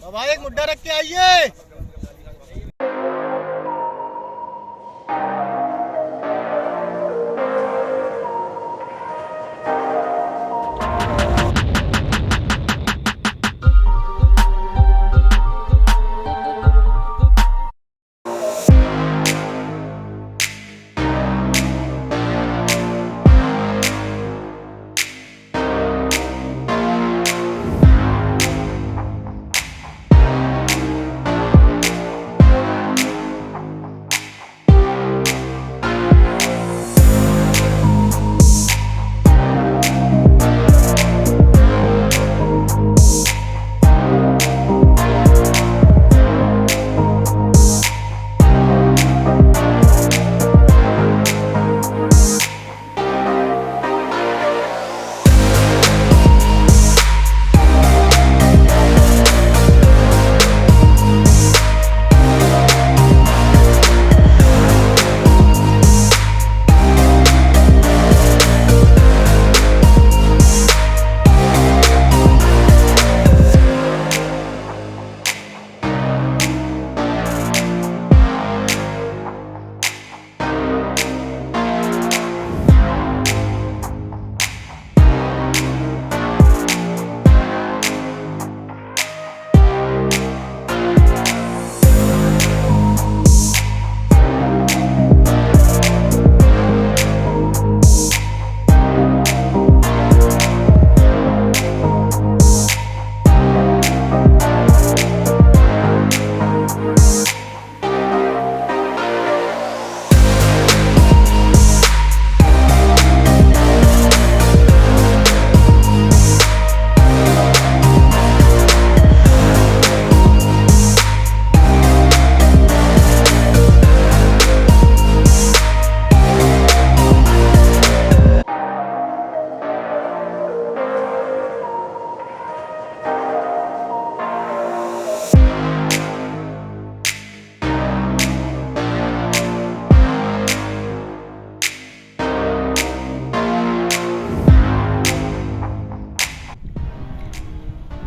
तो भाई एक मुद्दा रख के आइए।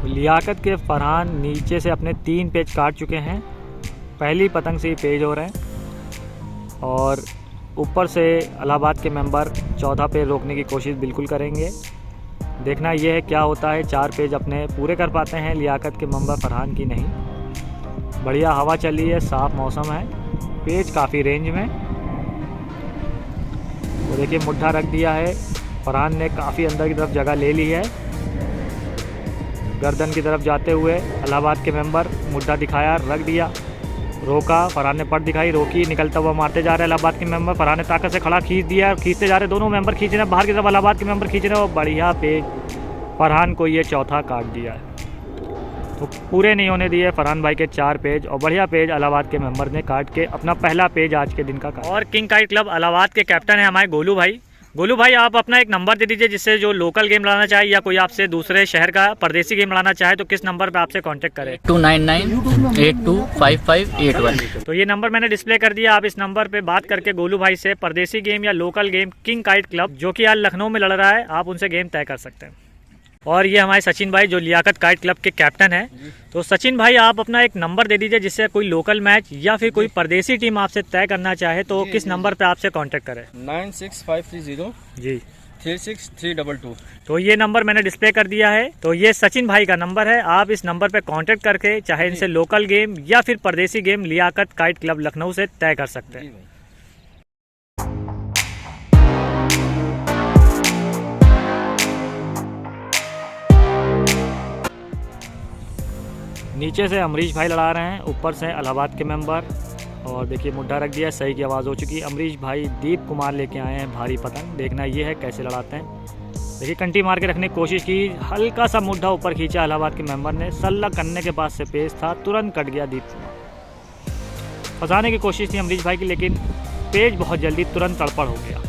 लियाकत के फरहान नीचे से अपने 3 पेज काट चुके हैं। पहली पतंग से ही पेज हो रहे हैं और ऊपर से इलाहाबाद के मेंबर चौथा पेज रोकने की कोशिश बिल्कुल करेंगे। देखना यह है क्या होता है, 4 पेज अपने पूरे कर पाते हैं लियाकत के मेंबर फरहान की नहीं। बढ़िया हवा चल रही है, साफ़ मौसम है, पेज काफ़ी रेंज में। तो देखिए मुड्ढा रख दिया है, फरहान ने काफ़ी अंदर की तरफ जगह ले ली है। गर्दन की तरफ जाते हुए इलाहाबाद के मेंबर मुड्ढा दिखाया, रख दिया, रोका, फरहान ने पट दिखाई, रोकी, निकलता हुआ मारते जा रहे इलाहाबाद के मेंबर। फरहान ने ताकत से खड़ा खींच दिया, खींचते जा रहे, दोनों मेंबर खींच रहे हैं बाहर की तरफ, इलाहाबाद के मेंबर खींच रहे हैं। और बढ़िया पेज फरहान को ये चौथा काट दिया है। तो पूरे नहीं होने दिए फरहान भाई के 4 पेज और बढ़िया पेज इलाहाबाद के मेंबर ने काट के अपना पहला पेज आज के दिन का काटा। और किंग काइट क्लब इलाहाबाद के कैप्टन है हमारे गोलू भाई। गोलू भाई आप अपना एक नंबर दे दीजिए, जिससे जो लोकल गेम लाना चाहे या कोई आपसे दूसरे शहर का परदेसी गेम लाना चाहे तो किस नंबर पे आपसे कांटेक्ट करें। 299825581। तो ये नंबर मैंने डिस्प्ले कर दिया, आप इस नंबर पे बात करके गोलू भाई से परदेसी गेम या local game king kite club जो कि आज लखनऊ में लड़ रहा है, आप उनसे गेम तय कर सकते हैं। और ये हमारे सचिन भाई जो लियाकत काइट क्लब के कैप्टन हैं। तो सचिन भाई आप अपना एक नंबर दे दीजिए, जिससे कोई लोकल मैच या फिर कोई परदेसी टीम आपसे तय करना चाहे तो किस नंबर पे आपसे कांटेक्ट करें। 96530 जी 36322। तो ये नंबर मैंने डिस्प्ले कर दिया है। तो ये सचिन भाई का नंबर है, आप इस नंबर पे कांटेक्ट करके चाहे इनसे लोकल गेम या फिर परदेसी game Liaquat kite club Lucknow से तय कर सकते हैं। नीचे से अमरीश भाई लड़ा रहे हैं, ऊपर से इलाहाबाद के मेंबर। और देखिए मुड्ढा रख दिया, सही की आवाज़ हो चुकी है। अमरीश भाई दीप कुमार लेके आए हैं भारी पतंग, देखना ये है कैसे लड़ाते हैं। देखिए कंटी मार के रखने की कोशिश की, हल्का सा मुड्ढा ऊपर खींचा इलाहाबाद के मेंबर ने, सल्ला करने के पास से पेज था, तुरंत कट गया दीप कुमार। फंसाने की कोशिश थी अमरीश भाई की, लेकिन पेज बहुत जल्दी तुरंत तड़पड़ हो गया।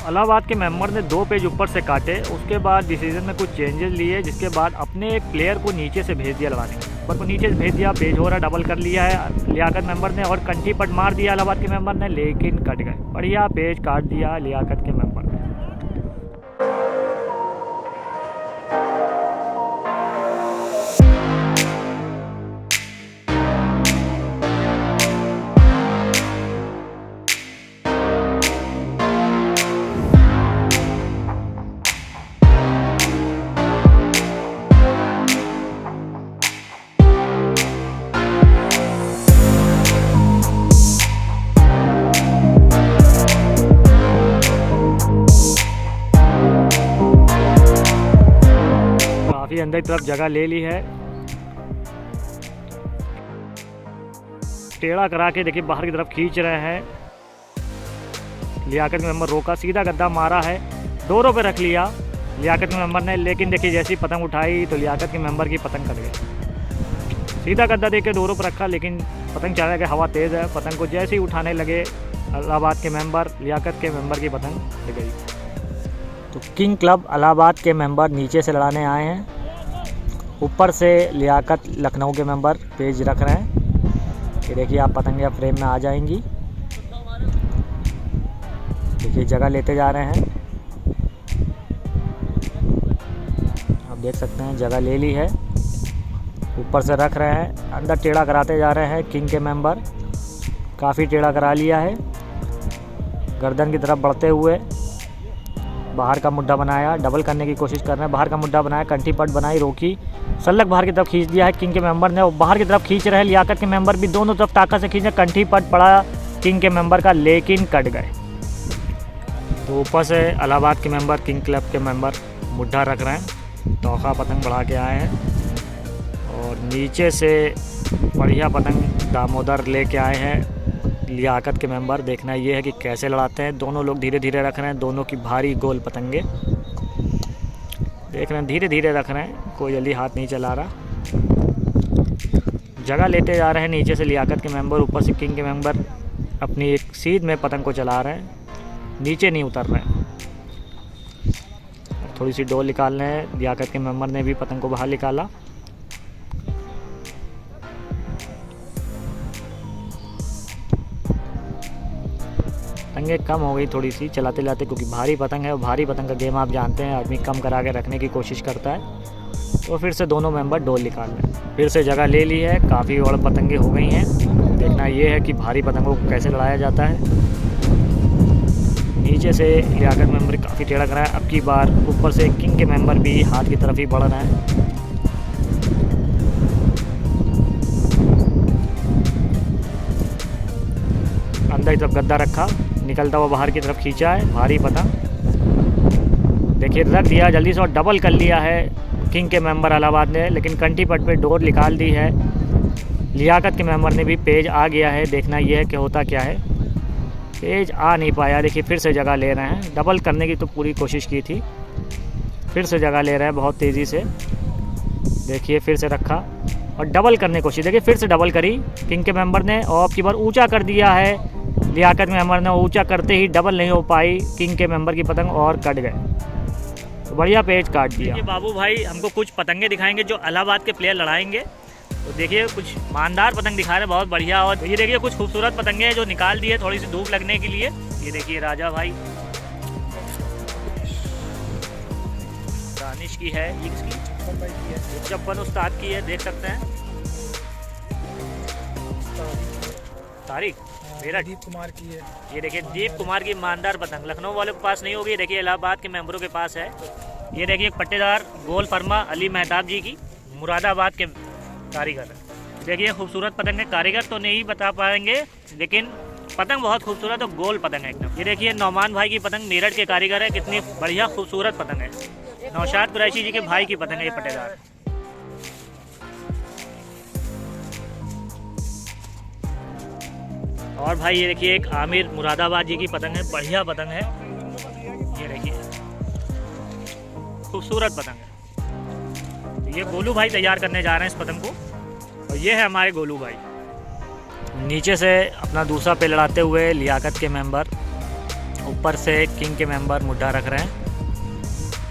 इलाहाबाद के मेंबर ने 2 पेज ऊपर से काटे, उसके बाद डिसीजन में कुछ चेंजेस लिए, जिसके बाद अपने एक प्लेयर को नीचे से भेज दिया लगाने के, पर को नीचे से भेज दिया, पेज हो रहा डबल कर लिया है लियाकत मेंबर ने और कंठी पट मार दिया इलाहाबाद के मेंबर ने, लेकिन कट गए। बढ़िया पेज काट दिया लियाकत के मेंबर ने। अंदर की तरफ जगह ले ली है, टेढ़ा करा के देखिए बाहर की तरफ खींच रहे हैं। लियाकत के मेंबर रोका, सीधा गद्दा मारा है, डोरों पे रख लिया लियाकत के मेंबर ने, लेकिन देखिए जैसी पतंग उठाई तो लियाकत के मेंबर की पतंग कट गई। सीधा गद्दा देके डोरों पर रखा, लेकिन पतंग चला गया, हवा तेज़ है, पतंग को जैसे ही उठाने लगे इलाहाबाद के मेंबर, लियाकत के मेंबर की पतंग कट गई। तो किंग क्लब इलाहाबाद के मेंबर नीचे से लड़ाने आए हैं, ऊपर से लियाकत लखनऊ के मेंबर पेज रख रहे हैं। ये देखिए आप पतंगियाँ फ्रेम में आ जाएंगी, देखिए जगह लेते जा रहे हैं, आप देख सकते हैं जगह ले ली है, ऊपर से रख रहे हैं, अंदर टेढ़ा कराते जा रहे हैं। किंग के मेंबर काफ़ी टेढ़ा करा लिया है, गर्दन की तरफ बढ़ते हुए बाहर का मुड्ढा बनाया, डबल करने की कोशिश कर रहे हैं, बाहर का मुड्ढा बनाया, कंठी पट बनाई, रोकी, सल्लक बाहर की तरफ खींच दिया है किंग के मेंबर ने, और बाहर की तरफ खींच रहे हैं लियाकत के मेंबर भी, दोनों तरफ ताकत से खींच रहे, कंठी पट पड़ा किंग के मेंबर का, लेकिन कट गए। तो ऊपर से इलाहाबाद के मेंबर, किंग क्लब के मेंबर मुड्ढा रख रहे हैं, तोहफा पतंग बढ़ा के आए हैं, और नीचे से बढ़िया पतंग दामोदर लेके आए हैं लियाकत के मेंबर। देखना ये है कि कैसे लड़ाते हैं, दोनों लोग धीरे धीरे रख रहे हैं, दोनों की भारी गोल पतंगे देख रहे हैं, धीरे धीरे रख रहे हैं, कोई जल्दी हाथ नहीं चला रहा, जगह लेते जा रहे हैं नीचे से लियाकत के मेंबर, ऊपर से किंग के मेंबर अपनी एक सीध में पतंग को चला रहे हैं, नीचे नहीं उतर रहे हैं। थोड़ी सी डोल निकाल रहे हैं, लियाकत के मेंबर ने भी पतंग को बाहर निकाला, पतंगे कम हो गई थोड़ी सी चलाते चलाते, क्योंकि भारी पतंग है, और भारी पतंग का गेम आप जानते हैं, आदमी कम करा के रखने की कोशिश करता है। तो फिर से दोनों मेंबर डोल निकाल रहे हैं, फिर से जगह ले ली है, काफ़ी और पतंगे हो गई हैं। देखना ये है कि भारी पतंगों को कैसे लड़ाया जाता है। नीचे से लियाकत मेंबर काफ़ी टेढ़ा करा है, अब की बार ऊपर से किंग के मेंबर भी हाथ की तरफ ही बढ़ रहे हैं। अंदर की तरफ गद्दा रखा, निकलता हुआ बाहर की तरफ खींचा है भारी पतंग, देखिए रख दिया जल्दी से, और डबल कर लिया है किंग के मेंबर इलाहाबाद ने, लेकिन कंठी पट पे डोर निकाल दी है। लियाकत के मेंबर ने भी पेज आ गया है, देखना यह है कि होता क्या है, पेज आ नहीं पाया। देखिए फिर से जगह ले रहे हैं, डबल करने की तो पूरी कोशिश की थी, फिर से जगह ले रहे हैं बहुत तेज़ी से, देखिए फिर से रखा और डबल करने की कोशिश, देखिए फिर से डबल करी किंग के मेंबर ने, और अब की बार ऊंचा कर दिया है लियाकत मेंबर ने, ऊंचा करते ही डबल नहीं हो पाई किंग के मेंबर की पतंग और कट गए, तो बढ़िया पेज काट दिया। बाबू भाई हमको कुछ पतंगे दिखाएंगे जो इलाहाबाद के प्लेयर लड़ाएंगे, तो देखिए कुछ मानदार पतंग दिखा रहे हैं, बहुत बढ़िया, और ये देखिए कुछ खूबसूरत पतंगे हैं जो निकाल दिए थोड़ी सी धूप लगने के लिए। ये देखिए राजा भाई दानिश की है, ये किसकी, चप्पन उस्ताद की है, देख सकते हैं, तारीख मेरा दीप कुमार की है। ये देखिए दीप कुमार की मानदार पतंग लखनऊ वालों के पास नहीं होगी, देखिए इलाहाबाद के मेंबरों के पास है। ये देखिए एक पट्टेदार गोल फरमा अली मेहताब जी की, मुरादाबाद के कारीगर है। देखिए खूबसूरत पतंग है, कारीगर तो नहीं बता पाएंगे, लेकिन पतंग बहुत खूबसूरत और गोल पतंग है एकदम। ये देखिए नौमान भाई की पतंग, मेरठ के कारीगर है, कितनी बढ़िया खूबसूरत पतंग है। नौशाद कुरैशी जी के भाई की पतंग है ये पट्टेदार। और भाई ये देखिए एक आमिर मुरादाबाद जी की पतंग है, बढ़िया पतंग है, ये देखिए खूबसूरत पतंग है। तो ये गोलू भाई तैयार करने जा रहे हैं इस पतंग को, और ये है हमारे गोलू भाई। नीचे से अपना दूसरा पे लड़ाते हुए लियाकत के मेंबर, ऊपर से किंग के मेंबर मुड्ढा रख रहे हैं।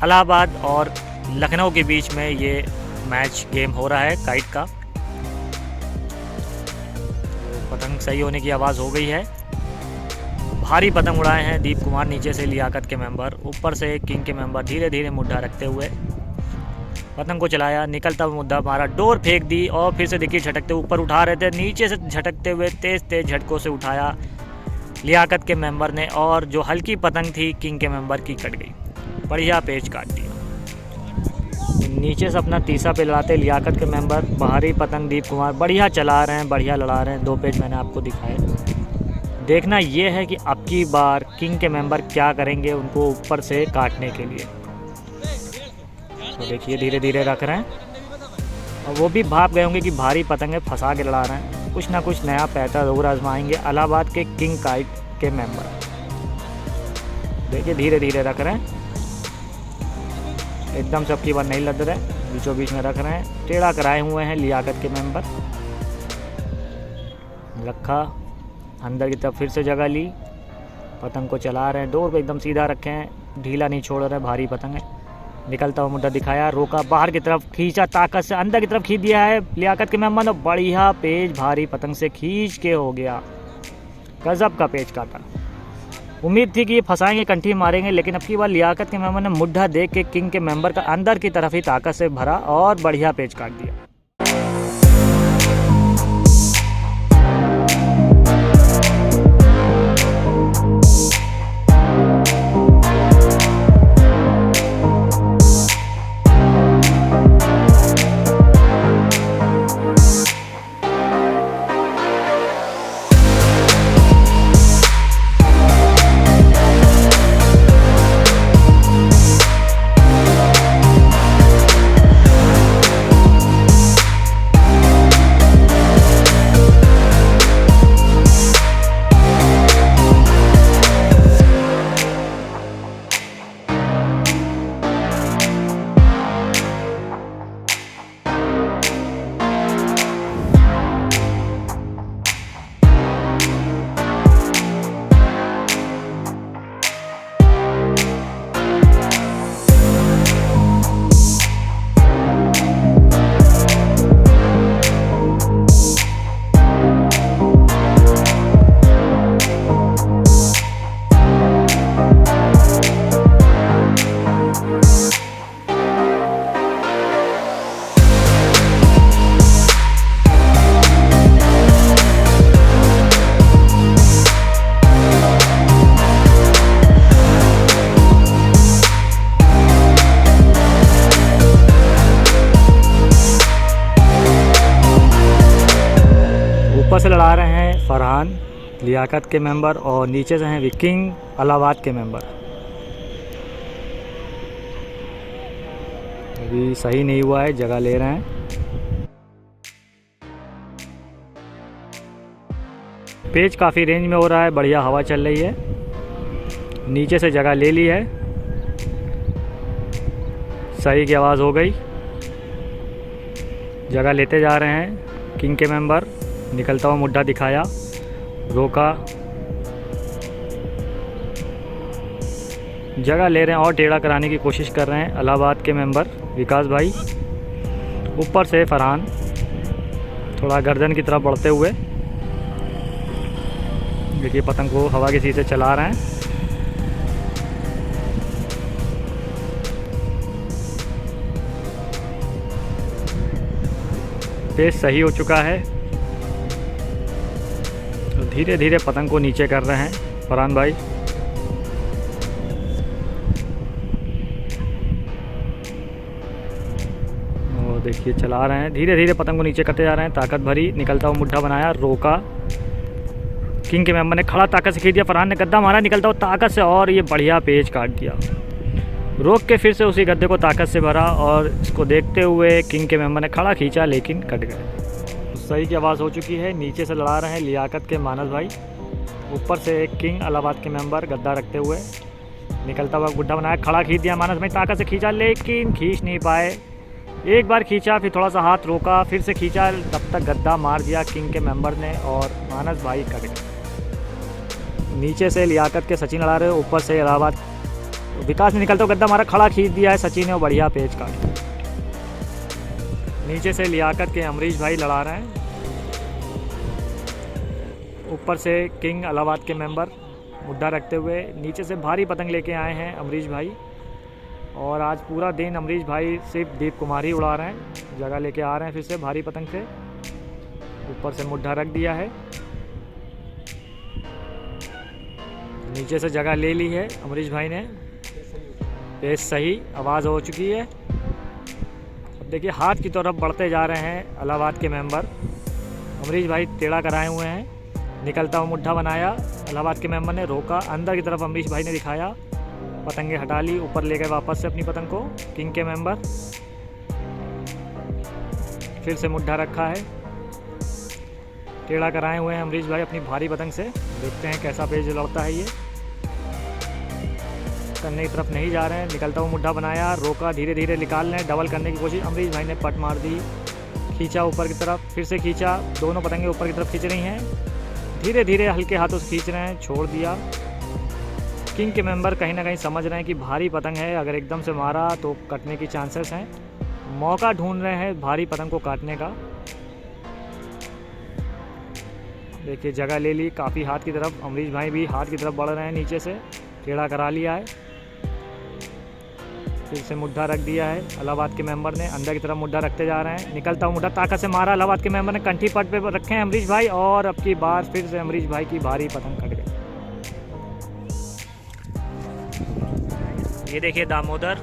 इलाहाबाद और लखनऊ के बीच में ये मैच गेम हो रहा है काइट का। पतंग सही होने की आवाज़ हो गई है, भारी पतंग उड़ाए हैं दीप कुमार, नीचे से लियाकत के मेंबर, ऊपर से किंग के मेंबर धीरे धीरे मुड्ढा रखते हुए पतंग को चलाया, निकलता हुआ मुद्दा मारा, डोर फेंक दी, और फिर से देखिए झटकते ऊपर उठा रहे थे, नीचे से झटकते हुए तेज़ तेज़ झटकों से उठाया लियाकत के मेंबर ने, और जो हल्की पतंग थी किंग के मेंबर की कट गई, बढ़िया पेच काट दिया। नीचे से अपना तीसरा पे लड़ाते लियाकत के मेंबर, बाहरी पतंग दीप कुमार बढ़िया चला रहे हैं, बढ़िया लड़ा रहे हैं, 2 पेज मैंने आपको दिखाए। देखना ये है कि अब की बार किंग के मेंबर क्या करेंगे उनको ऊपर से काटने के लिए। तो देखिए धीरे धीरे रख रहे हैं और वो भी भाप गए होंगे कि भारी पतंगे फंसा के लड़ा रहे हैं। कुछ ना कुछ नया पैटर्न जरूर आजमाएंगे इलाहाबाद के किंग काइट के मेंबर। देखिए धीरे धीरे रख रहे हैं, एकदम सबकी बार नहीं लद रहे, बीचों बीच में रख रहे हैं। टेढ़ा कराए हुए हैं लियाकत के मेंबर। रखा अंदर की तरफ, फिर से जगह ली, पतंग को चला रहे हैं। डोर पे एकदम सीधा रखे हैं, ढीला नहीं छोड़ रहे, भारी पतंग है। निकलता हुआ मुद्दा दिखाया, रोका, बाहर की तरफ खींचा, ताकत से अंदर की तरफ खींच दिया है लियाकत के मेंबर ने। बढ़िया पेज भारी पतंग से खींच के हो गया, गजब का पेज काटा। उम्मीद थी कि ये फंसाएंगे, कंठी मारेंगे, लेकिन अब की बार लियाकत के मेंबर ने मुद्दा देख के किंग के मेंबर का अंदर की तरफ ही ताकत से भरा और बढ़िया पेज काट दिया। ऊपर से लड़ा रहे हैं फरहान लियाकत के मेंबर और नीचे से हैं किंग इलाहाबाद के मेंबर। अभी सही नहीं हुआ है, जगह ले रहे हैं। पेज काफ़ी रेंज में हो रहा है, बढ़िया हवा चल रही है। नीचे से जगह ले ली है, सही की आवाज़ हो गई। जगह लेते जा रहे हैं किंग के मेंबर। निकलता हुआ मुद्दा दिखाया, रोका, जगह ले रहे हैं और टेढ़ा कराने की कोशिश कर रहे हैं इलाहाबाद के मेंबर विकास भाई। ऊपर से फरहान थोड़ा गर्दन की तरफ बढ़ते हुए, देखिए पतंग को हवा की सीध से चला रहे हैं। पेज सही हो चुका है, तो धीरे धीरे पतंग को नीचे कर रहे हैं फरहान भाई। और देखिए चला रहे हैं, धीरे धीरे पतंग को नीचे करते जा रहे हैं। ताकत भरी निकलता हुआ मुद्दा बनाया, रोका, किंग के मेंबर ने खड़ा ताकत से खींच दिया। फरहान ने गद्दा मारा निकलता हुआ ताकत से और ये बढ़िया पेज काट दिया। रोक के फिर से उसी गद्दे को ताकत से भरा और इसको देखते हुए किंग के मेंबर ने खड़ा खींचा, लेकिन कट गए। सही की आवाज़ हो चुकी है। नीचे से लड़ा रहे हैं लियाकत के मानस भाई। ऊपर से एक किंग इलाहाबाद के मेंबर गद्दा रखते हुए निकलता हुआ गुड्डा बनाया, खड़ा खींच दिया। मानस भाई ताकत से खींचा, लेकिन खींच नहीं पाए। एक बार खींचा, फिर थोड़ा सा हाथ रोका, फिर से खींचा, तब तक गद्दा मार दिया किंग के मेंबर ने और मानस भाई कट गए। नीचे से लियाकत के सचिन लड़ा रहे, ऊपर से इलाहाबाद विकास ने निकलता हुआ गद्दा मारा, खड़ा खींच दिया है सचिन ने, बढ़िया पेज काट। नीचे से लियाकत के अमरीश भाई लड़ा रहे हैं। ऊपर से किंग इलाहाबाद के मेंबर मुद्दा रखते हुए नीचे से भारी पतंग लेके आए हैं अमरीश भाई। और आज पूरा दिन अमरीश भाई सिर्फ दीप कुमार ही उड़ा रहे हैं। जगह लेके आ रहे हैं फिर से भारी पतंग से। ऊपर से मुद्दा रख दिया है, नीचे से जगह ले ली है अमरीश भाई ने। पेज सही, आवाज़ हो चुकी है। अब देखिए हाथ की तरफ बढ़ते जा रहे हैं इलाहाबाद के मेंबर। अमरीश भाई टेढ़ा कराए हुए हैं, निकलता हुआ मुद्दा बनाया, इलाहाबाद के मेंबर ने रोका, अंदर की तरफ अमरीश भाई ने दिखाया पतंगे हटा ली, ऊपर ले गए वापस से अपनी पतंग को किंग के मेंबर। फिर से मुड्ढा रखा है, टेढ़ा कराए हुए हैं अमरीश भाई अपनी भारी पतंग से। देखते हैं कैसा पेज लड़ता है ये। करने की तरफ नहीं जा रहे हैं, निकलता हुआ मुड्ढा बनाया, रोका, धीरे धीरे निकाल लें, डबल करने की कोशिश। अमरीश भाई ने पट मार दी, खींचा ऊपर की तरफ, फिर से खींचा, दोनों पतंगे ऊपर की तरफ खींच रही हैं, धीरे धीरे हल्के हाथों से खींच रहे हैं, छोड़ दिया। किंग के मेंबर कहीं ना कहीं समझ रहे हैं कि भारी पतंग है, अगर एकदम से मारा तो कटने की चांसेस हैं, मौका ढूंढ रहे हैं भारी पतंग को काटने का। देखिए जगह ले ली काफ़ी हाथ की तरफ, अमरीश भाई भी हाथ की तरफ बढ़ रहे हैं, नीचे से टेढ़ा करा लिया है, फिर से मुड्ढा रख दिया है। इलाहाबाद के मेंबर ने अंदर की तरफ मुड्ढा रखते जा रहे हैं, निकलता हुआ मुड्ढा ताकत से मारा, इलाहाबाद के मेंबर ने कंठी पट पे रखे हैं अमरीश भाई, और अब की बार फिर से अमरीश भाई की भारी पतंग कट गई। ये देखिए दामोदर,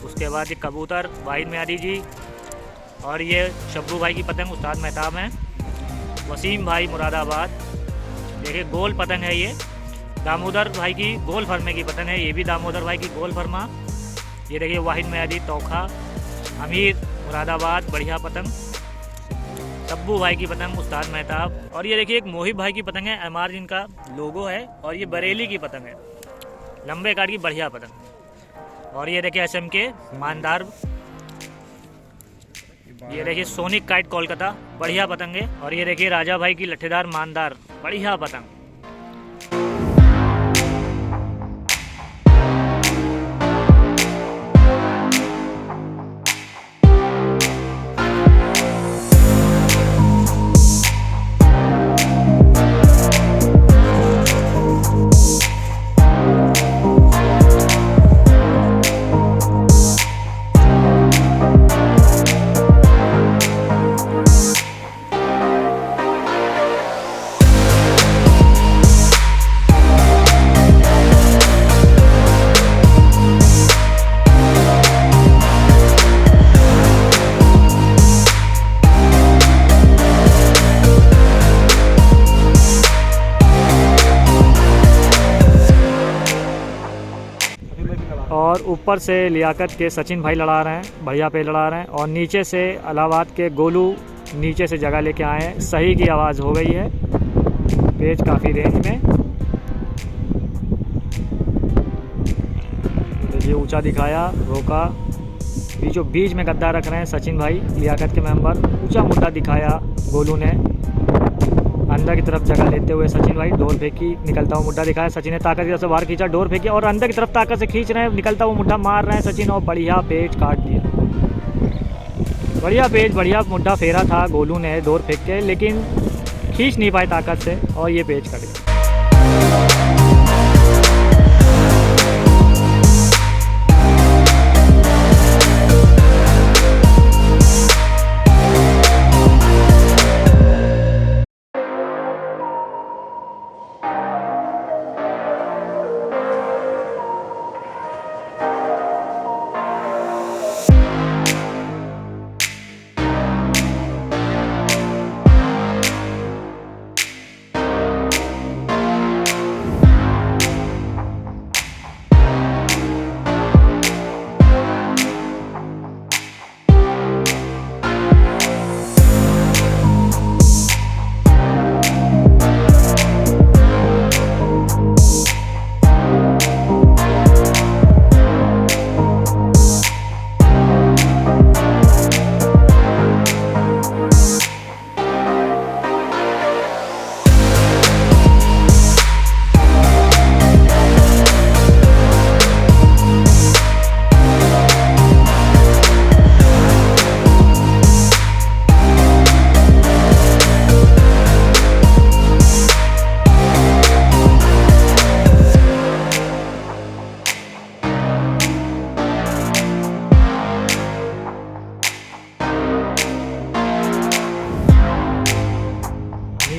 उसके बाद ये कबूतर वाहिद मियादी जी, और ये शब्बू भाई की पतंग उस्ताद मेहताब हैं, वसीम भाई मुरादाबाद। देखिए गोल पतंग है ये, दामोदर भाई की गोल फरमे की पतंग है, ये भी दामोदर भाई की गोल फरमा। ये देखिए वाहिद मियादी तोखा, अमीर मुरादाबाद, बढ़िया पतंग। शब्बू भाई की पतंग उस्ताद मेहताब, और ये देखिए एक मोहिब भाई की पतंग है, एमआर जिनका लोगो है, और ये बरेली की पतंग है, लंबे काट की बढ़िया पतंग। और ये देखिए एसएम के मानदार, ये देखिए सोनिक काइट कोलकाता, बढ़िया पतंग है। और ये देखिए राजा भाई की लठेदार मानदार, बढ़िया पतंग। और ऊपर से लियाकत के सचिन भाई लड़ा रहे हैं, बढ़िया पे लड़ा रहे हैं, और नीचे से इलाहाबाद के गोलू नीचे से जगह लेके आए हैं, सही की आवाज़ हो गई है, पेज काफ़ी रेंज में। देखिए ऊंचा दिखाया, रोका, बीचों बीच में गद्दा रख रहे हैं सचिन भाई लियाकत के मेंबर, ऊंचा मुद्दा दिखाया गोलू ने, अंदर की तरफ जगह लेते हुए सचिन भाई डोर फेंकी, निकलता हुआ मुड्ढा दिखाया, सचिन ने ताकत की तरफ से बाहर खींचा, डोर फेंकी, और अंदर की तरफ ताकत से खींच रहे हैं, निकलता हुआ मुड्ढा मार रहे हैं सचिन, और बढ़िया पेज काट दिया। बढ़िया पेज, बढ़िया मुड्ढा फेरा था गोलू ने डोर फेंक के, लेकिन खींच नहीं पाए ताकत से, और ये पेज कट गया।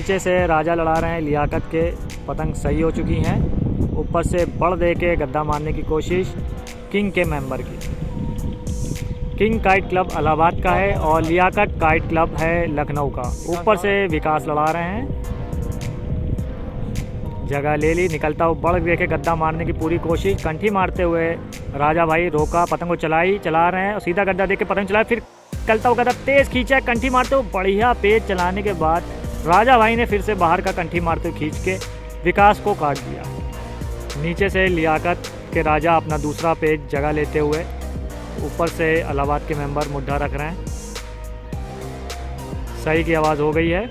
नीचे से राजा लड़ा रहे हैं, लियाकत के पतंग सही हो चुकी हैं, ऊपर से बड़ दे के गद्दा मारने की कोशिश किंग के मेंबर की। किंग काइट क्लब इलाहाबाद का है और लियाकत काइट क्लब है लखनऊ का। ऊपर से विकास लड़ा रहे हैं, जगह ले ली। निकलता हुआ बढ़ देखे गद्दा मारने की पूरी कोशिश, कंठी मारते हुए राजा भाई रोका, पतंग को चला रहे हैं और सीधा गद्दा देके पतंग चलाया, फिर निकलता हुआ गद्दा तेज़ खींचा, कंठी मारते हुए बढ़िया पेज चलाने के बाद राजा भाई ने फिर से बाहर का कंठी मारते हुए खींच के विकास को काट दिया। नीचे से लियाकत के राजा अपना दूसरा पेज जगह लेते हुए ऊपर से इलाहाबाद के मेंबर मुड्ढा रख रहे हैं। सही की आवाज़ हो गई है,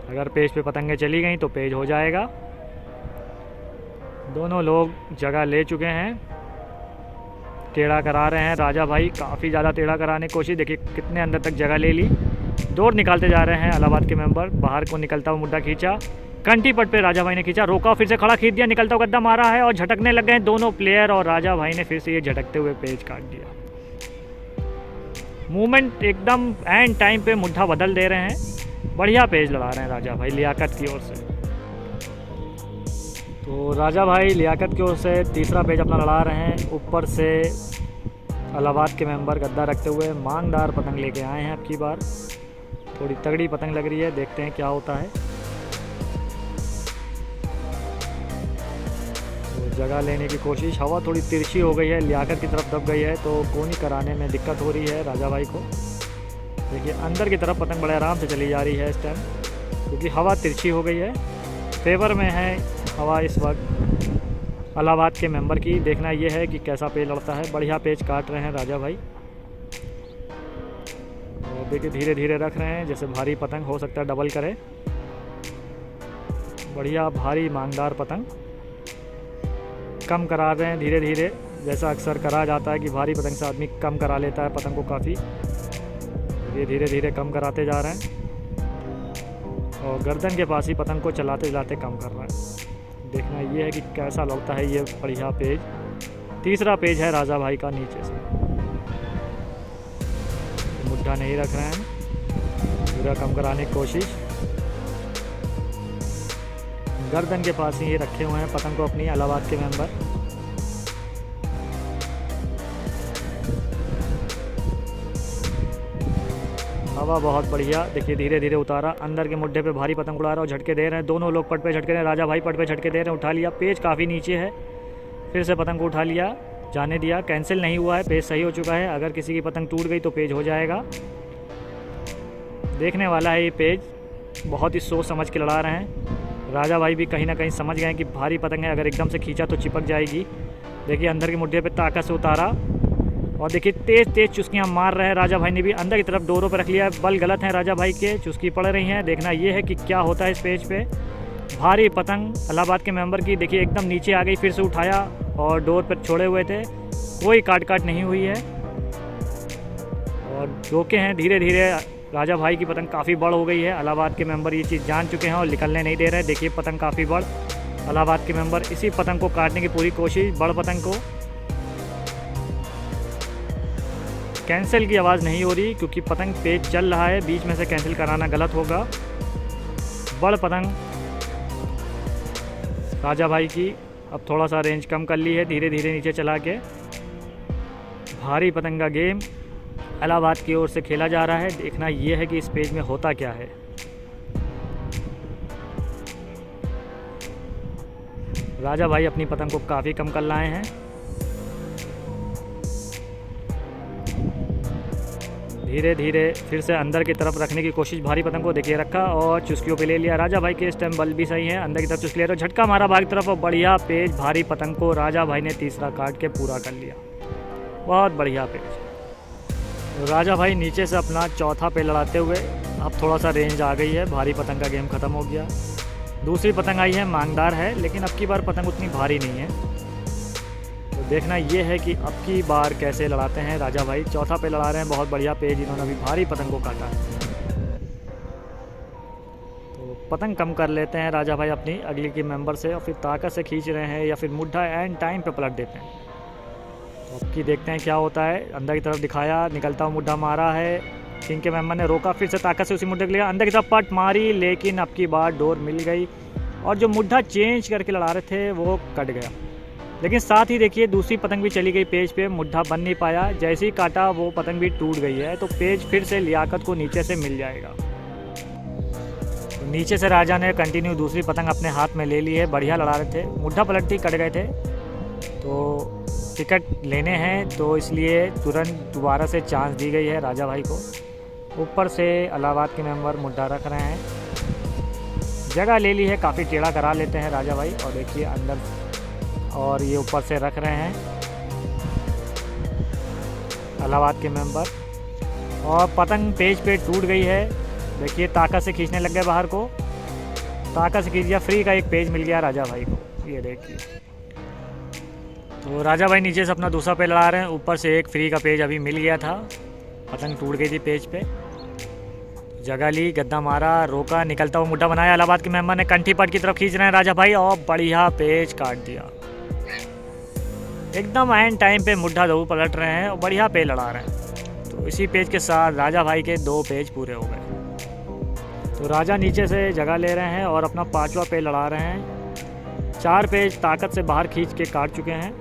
अगर पेज पे पतंगें चली गई तो पेज हो जाएगा। दोनों लोग जगह ले चुके हैं, टेढ़ा करा रहे हैं। राजा भाई काफ़ी ज़्यादा टेढ़ा कराने की कोशिश, देखिए कितने अंदर तक जगह ले ली। दौड़ निकालते जा रहे हैं इलाहाबाद के मेंबर, बाहर को निकलता हुआ मुड्ढा खींचा, कंठी पट पे राजा भाई ने खींचा, रोका, फिर से खड़ा खींच दिया, निकलता हुआ गद्दा मारा है और झटकने लग गए दोनों प्लेयर और राजा भाई ने फिर से ये झटकते हुए पेज काट दिया। मूवमेंट एकदम एंड टाइम पे मुड्ढा बदल दे रहे हैं, बढ़िया पेज लड़ा रहे हैं राजा भाई लियाकत की ओर से। तो राजा भाई लियाकत की ओर से तीसरा पेज अपना लड़ा रहे हैं। ऊपर से इलाहाबाद के मेंबर गद्दा रखते हुए मांगदार पतंग लेके आए हैं। अब की बार थोड़ी तगड़ी पतंग लग रही है, देखते हैं क्या होता है। तो जगह लेने की कोशिश, हवा थोड़ी तिरछी हो गई है, लियाकत की तरफ दब गई है तो कोनी कराने में दिक्कत हो रही है राजा भाई को। देखिए अंदर की तरफ पतंग बड़े आराम से चली जा रही है इस टाइम, क्योंकि हवा तिरछी हो गई है। फेवर में है हवा इस वक्त इलाहाबाद के मेंबर की। देखना यह है कि कैसा पेज लड़ता है। बढ़िया पेज काट रहे हैं राजा भाई, और देखिए धीरे धीरे रख रहे हैं, जैसे भारी पतंग हो सकता है डबल करे। बढ़िया भारी मांगदार पतंग कम करा रहे हैं धीरे धीरे, जैसा अक्सर करा जाता है कि भारी पतंग से आदमी कम करा लेता है पतंग को काफ़ी। ये धीरे धीरे कम कराते जा रहे हैं और गर्दन के पास ही पतंग को चलाते चलाते कम कर रहा है। देखना ये है कि कैसा लगता है ये बढ़िया पेज। तीसरा पेज है राजा भाई का नीचे से, मुड्ढा नहीं रख रहे हैं, पूरा कम कराने की कोशिश। गर्दन के पास ही रखे हुए हैं पतंग को अपनी इलाहाबाद के मेंबर। हवा बहुत बढ़िया, देखिए धीरे धीरे उतारा, अंदर के मुड्ढे पे भारी पतंग उड़ा रहा है और झटके दे रहे हैं। दोनों लोग पट पे झटके दे रहे हैं, राजा भाई पट पे झटके दे रहे हैं। उठा लिया, पेज काफ़ी नीचे है, फिर से पतंग को उठा लिया, जाने दिया, कैंसिल नहीं हुआ है, पेज सही हो चुका है। अगर किसी की पतंग टूट गई तो पेज हो जाएगा। देखने वाला है ये पेज, बहुत ही सोच समझ के लड़ा रहे हैं। राजा भाई भी कहीं ना कहीं समझ गए कि भारी पतंग है, अगर एकदम से खींचा तो चिपक जाएगी। देखिए अंदर के मुड्ढे पे ताकत से उतारा और देखिए तेज़ तेज़ चुस्कियाँ मार रहे हैं। राजा भाई ने भी अंदर की तरफ डोरों पर रख लिया है, बल गलत है राजा भाई के, चुस्की पड़ रही हैं। देखना ये है कि क्या होता है इस पेज पे। भारी पतंग इलाहाबाद के मेंबर की देखिए एकदम नीचे आ गई, फिर से उठाया और डोर पर छोड़े हुए थे, कोई काट नहीं हुई है और रोके हैं। धीरे धीरे राजा भाई की पतंग काफ़ी बड़ हो गई है। इलाहाबाद के मेंबर ये चीज़ जान चुके हैं और निकलने नहीं दे रहे। देखिए पतंग काफ़ी बड़, इलाहाबाद के मेंबर इसी पतंग को काटने की पूरी कोशिश। बड़ पतंग को कैंसिल की आवाज़ नहीं हो रही क्योंकि पतंग पेज चल रहा है, बीच में से कैंसिल कराना गलत होगा। बड़ पतंग राजा भाई की अब थोड़ा सा रेंज कम कर ली है, धीरे धीरे नीचे चला के। भारी पतंग का गेम इलाहाबाद की ओर से खेला जा रहा है। देखना ये है कि इस पेज में होता क्या है। राजा भाई अपनी पतंग को काफ़ी कम कर लाए हैं। धीरे धीरे फिर से अंदर की तरफ रखने की कोशिश, भारी पतंग को देखिए रखा और चुस्कियों पे ले लिया। राजा भाई के इस टाइम बल भी सही है, अंदर की तरफ चुस्की ले रहे, झटका मारा बाहर की तरफ और बढ़िया पेज भारी पतंग को राजा भाई ने तीसरा काट के पूरा कर लिया। बहुत बढ़िया पेज। राजा भाई नीचे से अपना चौथा पेज लड़ाते हुए अब थोड़ा सा रेंज आ गई है, भारी पतंग का गेम ख़त्म हो गया। दूसरी पतंग आई है, मांगदार है, लेकिन अब की बार पतंग उतनी भारी नहीं है। तो देखना ये है कि अब की बार कैसे लड़ाते हैं राजा भाई। चौथा पे लड़ा रहे हैं, बहुत बढ़िया पेज, इन्होंने अभी भारी पतंग को काटा है। तो पतंग कम कर लेते हैं राजा भाई अपनी अगली की मेंबर से और फिर ताकत से खींच रहे हैं या फिर मुड्ढा एंड टाइम पे पलट देते हैं। तो अब की देखते हैं क्या होता है। अंदर की तरफ दिखाया, निकलता हुआ मुड्ढा मारा है, किंग के मेंबर ने रोका, फिर से ताकत से उसी मुड्ढे को लिया, अंदर की तरफ पट मारी, लेकिन अब की बार डोर मिल गई और जो मुड्ढा चेंज करके लड़ा रहे थे वो कट गया। लेकिन साथ ही देखिए दूसरी पतंग भी चली गई पेज पे, मुड्ढा बन नहीं पाया, जैसे ही काटा वो पतंग भी टूट गई है। तो पेज फिर से लियाकत को नीचे से मिल जाएगा। तो नीचे से राजा ने कंटिन्यू दूसरी पतंग अपने हाथ में ले ली है, बढ़िया लड़ा रहे थे, मुड्ढा पलटी कट गए थे। तो टिकट लेने हैं तो इसलिए तुरंत दोबारा से चांस दी गई है राजा भाई को। ऊपर से इलाहाबाद के मेंबर मुड्ढा रख रहे हैं, जगह ले ली है, काफ़ी टेढ़ा करा लेते हैं राजा भाई। और देखिए अंदर, और ये ऊपर से रख रहे हैं इलाहाबाद के मेंबर। और पतंग पेज पे टूट गई है, देखिए ताकत से खींचने लग गए बाहर को, ताकत से खींच दिया, फ्री का एक पेज मिल गया राजा भाई को, ये देखिए। तो राजा भाई नीचे से अपना दूसरा पेज लड़ा रहे हैं, ऊपर से एक फ्री का पेज अभी मिल गया था, पतंग टूट गई थी पेज पे। जगह ली, गद्दा मारा, रोका, निकलता हुआ मुड्ढा बनाया, इलाहाबाद के मेंबर ने कंठी पट की तरफ खींच रहे हैं राजा भाई, और बढ़िया पेज काट दिया। एकदम एंड टाइम पे मुड्ढा दो पलट रहे हैं और बढ़िया पेज लड़ा रहे हैं। तो इसी पेज के साथ राजा भाई के 2 पेज पूरे हो गए। तो राजा नीचे से जगह ले रहे हैं और अपना 5वां पेज लड़ा रहे हैं। 4 पेज ताकत से बाहर खींच के काट चुके हैं।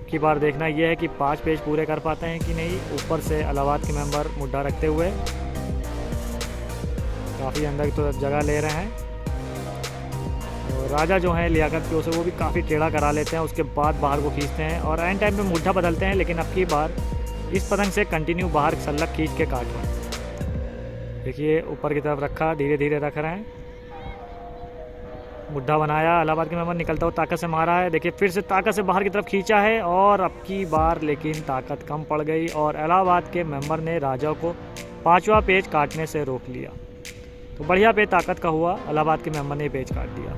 की बार देखना यह है कि 5 पेज पूरे कर पाते हैं कि नहीं। ऊपर से इलाहाबाद के मेंबर मुड्ढा रखते हुए काफ़ी अंदर की तरफ जगह ले रहे हैं। और राजा जो है लियाकत के, उसे वो भी काफ़ी टेढ़ा करा लेते हैं, उसके बाद बाहर को खींचते हैं और एंड टाइम पे मुड्ढा बदलते हैं। लेकिन अब की बार इस पतंग से कंटिन्यू बाहर सल्लक खींच के काट रहे हैं। देखिए ऊपर की तरफ रखा, धीरे धीरे रख रहे हैं, मुड्ढा बनाया, इलाहाबाद के मेंबर निकलता हुआ ताकत से मारा है। देखिए फिर से ताकत से बाहर की तरफ खींचा है और अब की बार लेकिन ताकत कम पड़ गई और इलाहाबाद के मेंबर ने राजा को 5वां पेज काटने से रोक लिया। तो बढ़िया पेज ताकत का हुआ, इलाहाबाद के मेंबर ने पेज काट दिया।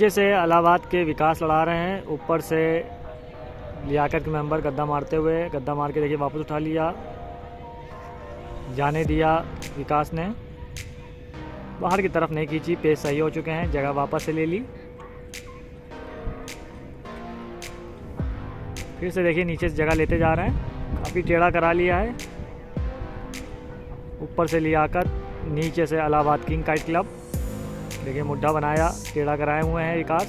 नीचे से इलाहाबाद के विकास लड़ा रहे हैं, ऊपर से लियाकत के मेंबर गद्दा मारते हुए, गद्दा मार के देखिए वापस उठा लिया, जाने दिया विकास ने, बाहर की तरफ नहीं खींची, पेज सही हो चुके हैं, जगह वापस से ले ली। फिर से देखिए नीचे से जगह लेते जा रहे हैं, काफ़ी टेढ़ा करा लिया है। ऊपर से लियाकत, नीचे से इलाहाबाद किंग काइट क्लब, देखिए मुड्ढा बनाया, टेढ़ा कराए हुए हैं विकास,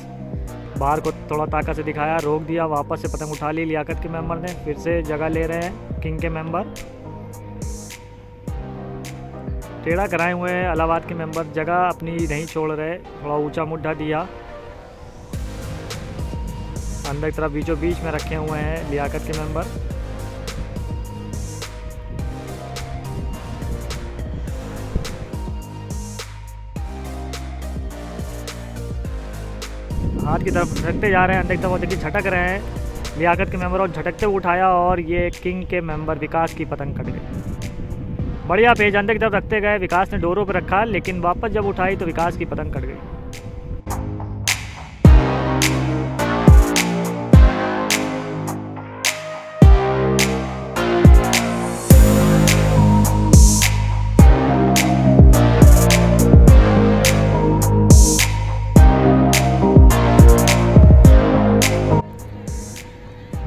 बाहर को थोड़ा ताकत से दिखाया, रोक दिया, वापस से पतंग उठा ली लियाकत के मेंबर ने। फिर से जगह ले रहे हैं किंग के मेंबर, टेढ़ा कराए हुए हैं इलाहाबाद के मेंबर, जगह अपनी नहीं छोड़ रहे, थोड़ा ऊंचा मुड्ढा दिया, अंदर की तरफ बीचों बीच में रखे हुए हैं लियाकत के मेंबर। हाथ की तरफ झटकते जा रहे हैं, अंदर की तरफ देखिए झटक रहे हैं लियाकत के मेंबर, और झटकते उठाया और ये किंग के मेंबर विकास की पतंग कट गई। बढ़िया पेज अंदर की तरफ रखते गए, विकास ने डोरों पर रखा, लेकिन वापस जब उठाई तो विकास की पतंग कट गई।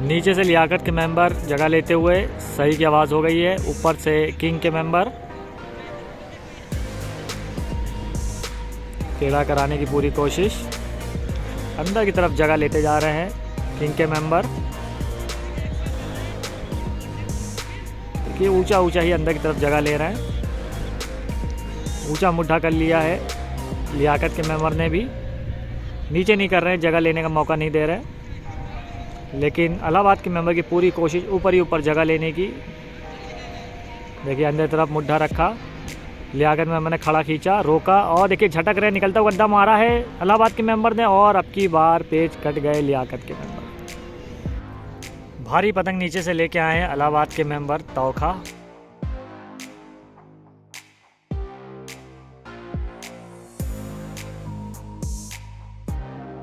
नीचे से लियाकत के मेंबर जगह लेते हुए, सही की आवाज़ हो गई है, ऊपर से किंग के मेंबर टेढ़ा कराने की पूरी कोशिश, अंदर की तरफ जगह लेते जा रहे हैं किंग के मेंबर। देखिए ऊंचा ऊंचा ही अंदर की तरफ जगह ले रहे हैं, ऊंचा मुड्ढा कर लिया है लियाकत के मेंबर ने भी, नीचे नहीं कर रहे हैं, जगह लेने का मौका नहीं दे रहे, लेकिन इलाहाबाद के मेंबर की पूरी कोशिश ऊपर ही ऊपर जगह लेने की। देखिए अंदर तरफ मुड्ढा रखा, लियाकत मेंबर ने खड़ा खींचा, रोका, और देखिए झटक रहे, निकलता हुआ गद्दा मारा है इलाहाबाद के मेंबर ने, और अब की बार पेज कट गए लियाकत के मेंबर। भारी पतंग नीचे से लेके आए हैं इलाहाबाद के मेंबर तौखा।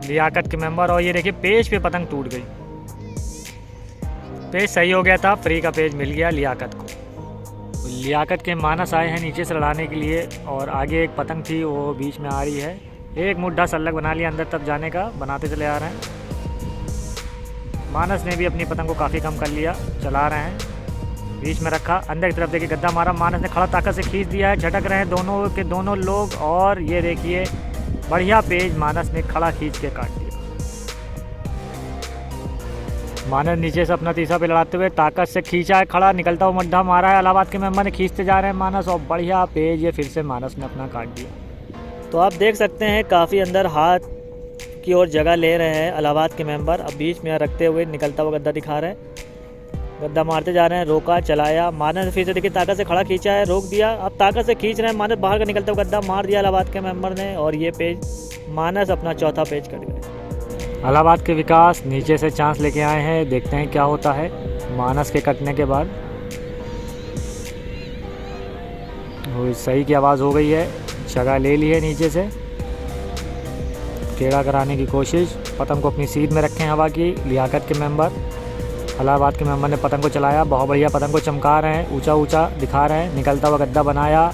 लियाकत के मेंबर, और ये देखिए पेज पे पतंग टूट गई, पेज सही हो गया था, फ्री का पेज मिल गया लियाकत को। लियाकत के मानस आए हैं नीचे से लड़ाने के लिए, और आगे एक पतंग थी वो बीच में आ रही है, एक मुड्ढा सल्लग बना लिया अंदर तक जाने का, बनाते चले आ रहे हैं। मानस ने भी अपनी पतंग को काफ़ी कम कर लिया, चला रहे हैं, बीच में रखा, अंदर की तरफ देखिए गद्दा मारा, मानस ने खड़ा ताकत से खींच दिया है, झटक रहे हैं दोनों के दोनों लोग, और ये देखिए बढ़िया पेज मानस ने खड़ा खींच के काट दिया। मानस नीचे से अपना तीसरा पे लड़ाते हुए ताकत से खींचा है, खड़ा, निकलता हुआ मुड्ढा मारा है, इलाहाबाद के मेंबर ने खींचते जा रहे हैं मानस, और बढ़िया पेज ये फिर से मानस ने अपना काट दिया। तो आप देख सकते हैं काफ़ी अंदर हाथ की ओर जगह ले रहे हैं इलाहाबाद के मेंबर, अब बीच में रखते हुए निकलता हुआ गद्दा दिखा रहे हैं, गद्दा मारते जा रहे हैं, रोका, चलाया, मानस फिर से देखिए ताकत से खड़ा खींचा है, रोक दिया, अब ताकत से खींच रहे हैं मानस, बाहर का निकलता हुआ गद्दा मार दिया इलाहाबाद के मेंबर ने, और ये पेज मानस अपना चौथा पेज कट गए। इलाहाबाद के विकास नीचे से चांस लेके आए हैं, देखते हैं क्या होता है मानस के कटने के बाद। सही की आवाज़ हो गई है, जगह ले ली है नीचे से, टेढ़ा कराने की कोशिश, पतंग को अपनी सीध में रखें हवा की लियाकत के मेंबर। इलाहाबाद के मेंबर ने पतंग को चलाया, बहुत बढ़िया पतंग को चमका रहे हैं, ऊंचा ऊंचा दिखा रहे हैं, निकलता हुआ गद्दा बनाया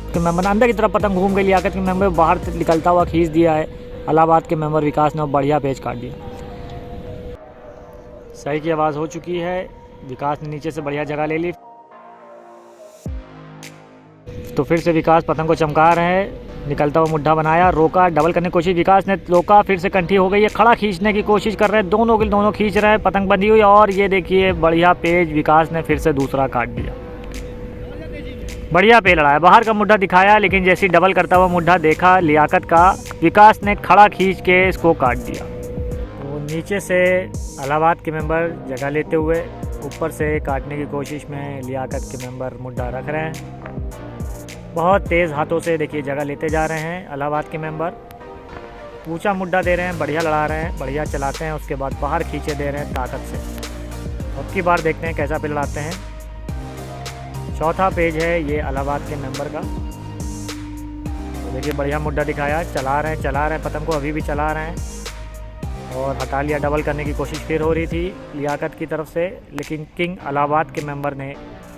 के मेंबर ने, अंदर की तरफ पतंग घूम गई, लियाकत के मेंबर बाहर निकलता हुआ खींच दिया है इलाहाबाद के मेंबर विकास ने, बढ़िया पेज काट दिया। सही की आवाज़ हो चुकी है, विकास ने नीचे से बढ़िया जगह ले ली, तो फिर से विकास पतंग को चमका रहे हैं, निकलता हुआ मुड्ढा बनाया, रोका, डबल करने की कोशिश, विकास ने रोका, फिर से कंठी हो गई है, खड़ा खींचने की कोशिश कर रहे हैं, दोनों के दोनों खींच रहे हैं, पतंग बंधी हुई, और ये देखिए बढ़िया पेज विकास ने फिर से दूसरा काट दिया। बढ़िया पे लड़ाया, बाहर का मुड्ढा दिखाया, लेकिन जैसे डबल करता हुआ मुड्ढा देखा लियाकत का, विकास ने खड़ा खींच के इसको काट दिया। तो नीचे से इलाहाबाद के मेंबर जगह लेते हुए, ऊपर से काटने की कोशिश में लियाकत के मेंबर मुड्ढा रख रहे हैं, बहुत तेज़ हाथों से देखिए जगह लेते जा रहे हैं इलाहाबाद के मेंबर, ऊंचा मुड्ढा दे रहे हैं, बढ़िया लड़ा रहे हैं, बढ़िया चलाते हैं, उसके बाद बाहर खींचे दे रहे हैं ताकत से। अब की बार देखते हैं कैसा पे लड़ाते हैं। चौथा पेज है ये इलाहाबाद के मेंबर का, तो देखिए बढ़िया मुड्ढा दिखाया, चला रहे हैं पतंग को, अभी भी चला रहे हैं और हटा लिया। डबल करने की कोशिश फिर हो रही थी लियाकत की तरफ से, लेकिन किंग इलाहाबाद के मेंबर ने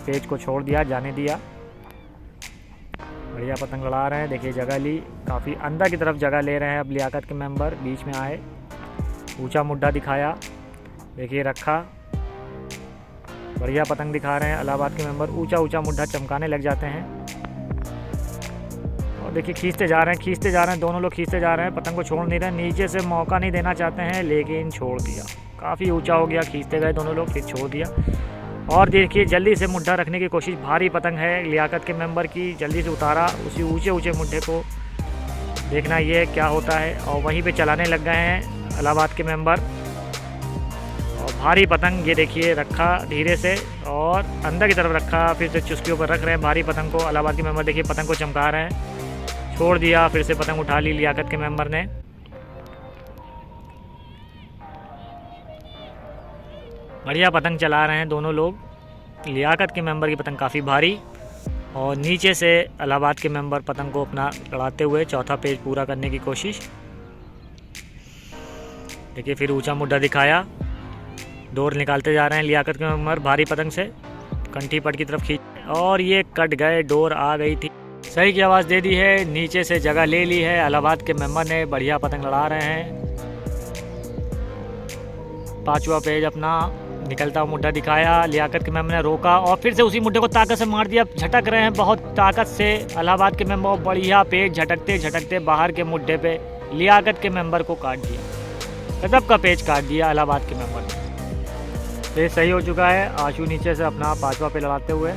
पेज को छोड़ दिया, जाने दिया। बढ़िया पतंग लड़ा रहे हैं, देखिए जगह ली, काफ़ी अंदर की तरफ जगह ले रहे हैं अब लियाकत के मेंबर, बीच में आए। ऊंचा मुड्ढा दिखाया, देखिए रखा, बढ़िया पतंग दिखा रहे हैं इलाहाबाद के मेंबर। ऊंचा मुड्ढा चमकाने लग जाते हैं और देखिए खींचते जा रहे हैं, दोनों लोग खींचते जा रहे हैं, पतंग को छोड़ नहीं रहे। नीचे से मौका नहीं देना चाहते हैं लेकिन छोड़ दिया, काफ़ी ऊंचा हो गया, खींचते गए दोनों लोग, फिर छोड़ दिया। और देखिए जल्दी से मुड्ढा रखने की कोशिश, भारी पतंग है लियाकत के मेंबर की, जल्दी से उतारा उसी ऊंचे मुड्ढे को। देखना ये क्या होता है, और वहीं पे चलाने लग गए हैं इलाहाबाद के मेंबर। और भारी पतंग ये देखिए रखा धीरे से और अंदर की तरफ रखा, फिर से चुस्कियों पर रख रहे हैं भारी पतंग को इलाहाबाद के मेंबर। देखिए पतंग को चमका रहे हैं, छोड़ दिया, फिर से पतंग उठा ली लियाकत के मेंबर ने। बढ़िया पतंग चला रहे हैं दोनों लोग। लियाकत के मेंबर की पतंग काफ़ी भारी और नीचे से इलाहाबाद के मेंबर पतंग को अपना लड़ाते हुए चौथा पेज पूरा करने की कोशिश। देखिए फिर ऊंचा मुड्ढा दिखाया, डोर निकालते जा रहे हैं लियाकत के मेंबर भारी पतंग से, कंठी पट की तरफ खींच और ये कट गए, डोर आ गई थी। सही की आवाज़ दे दी है, नीचे से जगह ले ली है इलाहाबाद के मेंबर ने। बढ़िया पतंग लड़ा रहे हैं। पांचवा पेज अपना निकलता हुआ मुड्ढा दिखाया, लियाकत के मेंबर ने रोका और फिर से उसी मुड्ढे को ताकत से मार दिया। झटक रहे हैं बहुत ताकत से इलाहाबाद के मेंबर, बढ़िया पेज झटकते बाहर के मुड्ढे पे लियाकत के मेंबर को काट दिया। गजब का पेज काट दिया इलाहाबाद के मेंबर ने। पेज सही हो चुका है। आशु नीचे से अपना पांचवा पे लड़ाते हुए